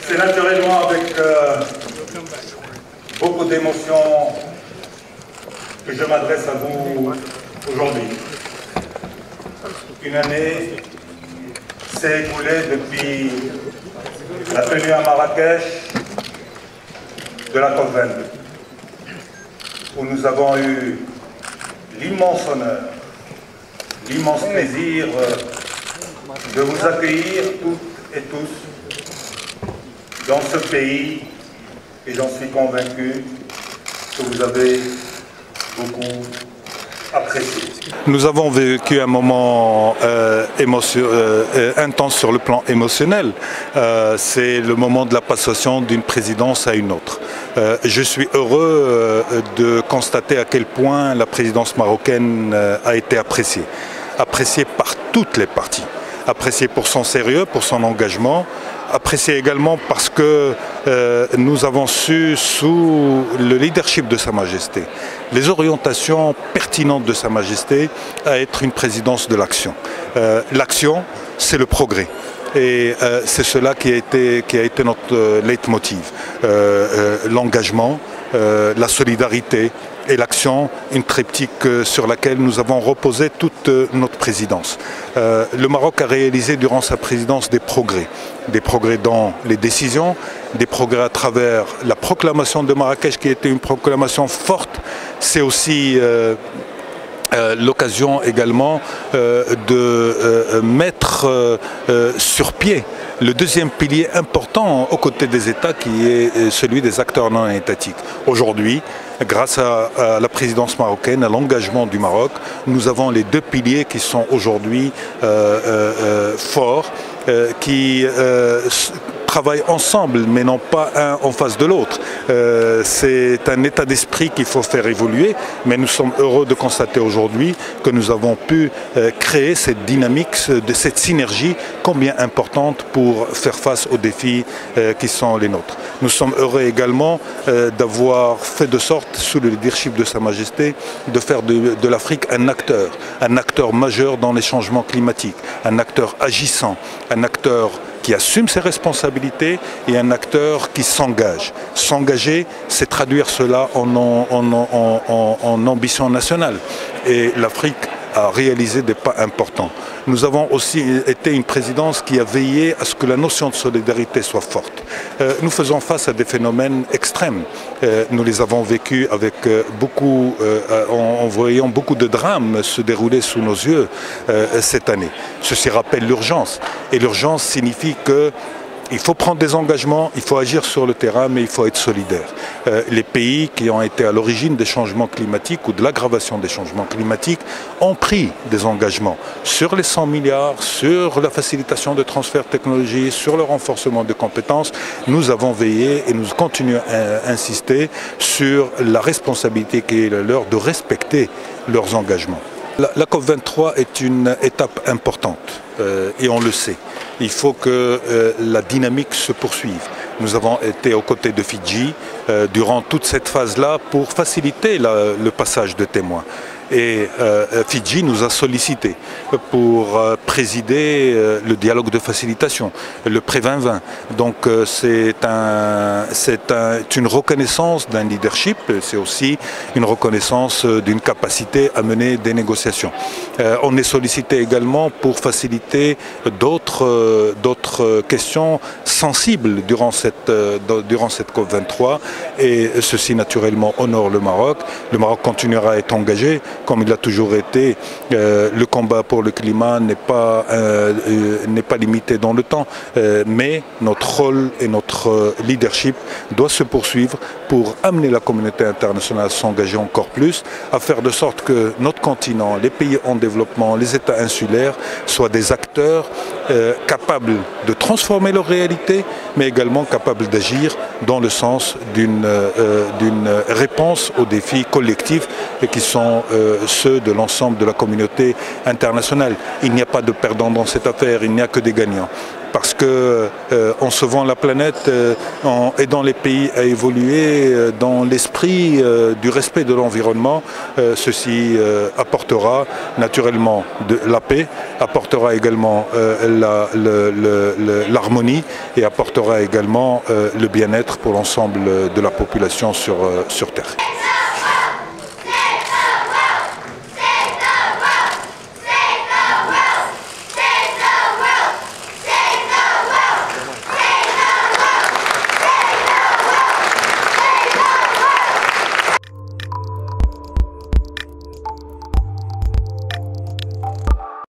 C'est naturellement avec beaucoup d'émotion que je m'adresse à vous aujourd'hui. Une année s'est écoulée depuis la tenue à Marrakech de la COP22, où nous avons eu l'immense honneur, l'immense plaisir de vous accueillir toutes et tous dans ce pays, et j'en suis convaincu que vous avez beaucoup apprécié. Nous avons vécu un moment intense sur le plan émotionnel. C'est le moment de la passation d'une présidence à une autre. Je suis heureux de constater à quel point la présidence marocaine a été appréciée. Appréciée par toutes les parties. Appréciée pour son sérieux, pour son engagement. Appréciée également parce que nous avons su, sous le leadership de Sa Majesté, les orientations pertinentes de Sa Majesté, à être une présidence de l'action. L'action, c'est le progrès. Et c'est cela qui a été notre leitmotiv. L'engagement, la solidarité et l'action, une triptyque sur laquelle nous avons reposé toute notre présidence. Le Maroc a réalisé durant sa présidence des progrès dans les décisions, des progrès à travers la proclamation de Marrakech qui était une proclamation forte. C'est aussi l'occasion également de mettre sur pied le deuxième pilier important aux côtés des États qui est celui des acteurs non étatiques. Aujourd'hui, grâce à la présidence marocaine, à l'engagement du Maroc, nous avons les deux piliers qui sont aujourd'hui forts, qui travaillent ensemble, mais non pas un en face de l'autre. C'est un état d'esprit qu'il faut faire évoluer, mais nous sommes heureux de constater aujourd'hui que nous avons pu créer cette dynamique, cette synergie combien importante pour faire face aux défis qui sont les nôtres. Nous sommes heureux également d'avoir fait de sorte, sous le leadership de Sa Majesté, de faire de l'Afrique un acteur majeur dans les changements climatiques, un acteur agissant, un acteur qui assume ses responsabilités et un acteur qui s'engage. S'engager, c'est traduire cela en ambition nationale. Et l'Afrique a réalisé des pas importants. Nous avons aussi été une présidence qui a veillé à ce que la notion de solidarité soit forte. Nous faisons face à des phénomènes extrêmes. Nous les avons vécus avec en voyant beaucoup de drames se dérouler sous nos yeux cette année. Ceci rappelle l'urgence. Et l'urgence signifie qu'il faut prendre des engagements, il faut agir sur le terrain, mais il faut être solidaire. Les pays qui ont été à l'origine des changements climatiques ou de l'aggravation des changements climatiques ont pris des engagements sur les 100 milliards, sur la facilitation de transfert de technologie, sur le renforcement de compétences. Nous avons veillé et nous continuons à insister sur la responsabilité qui est la leur de respecter leurs engagements. La COP23 est une étape importante et on le sait. Il faut que la dynamique se poursuive. Nous avons été aux côtés de Fidji durant toute cette phase-là pour faciliter le passage de témoins. Et Fidji nous a sollicité pour présider le dialogue de facilitation, le pré-2020. Donc c'est une reconnaissance d'un leadership, c'est aussi une reconnaissance d'une capacité à mener des négociations. On est sollicité également pour faciliter d'autres questions sensibles durant cette COP23 et ceci naturellement honore le Maroc. Le Maroc continuera à être engagé comme il a toujours été. Le combat pour le climat n'est pas limité dans le temps, mais notre rôle et notre leadership doit se poursuivre pour amener la communauté internationale à s'engager encore plus, à faire de sorte que notre continent, les pays en développement, les États insulaires soient des acteurs capables de transformer leur réalité, mais également capables d'agir dans le sens d'une réponse aux défis collectifs qui sont ceux de l'ensemble de la communauté internationale. Il n'y a pas de perdants dans cette affaire, il n'y a que des gagnants. parce que en sauvant la planète, en aidant les pays à évoluer dans l'esprit du respect de l'environnement, ceci apportera naturellement la paix, apportera également l'harmonie et apportera également le bien-être pour l'ensemble de la population sur Terre.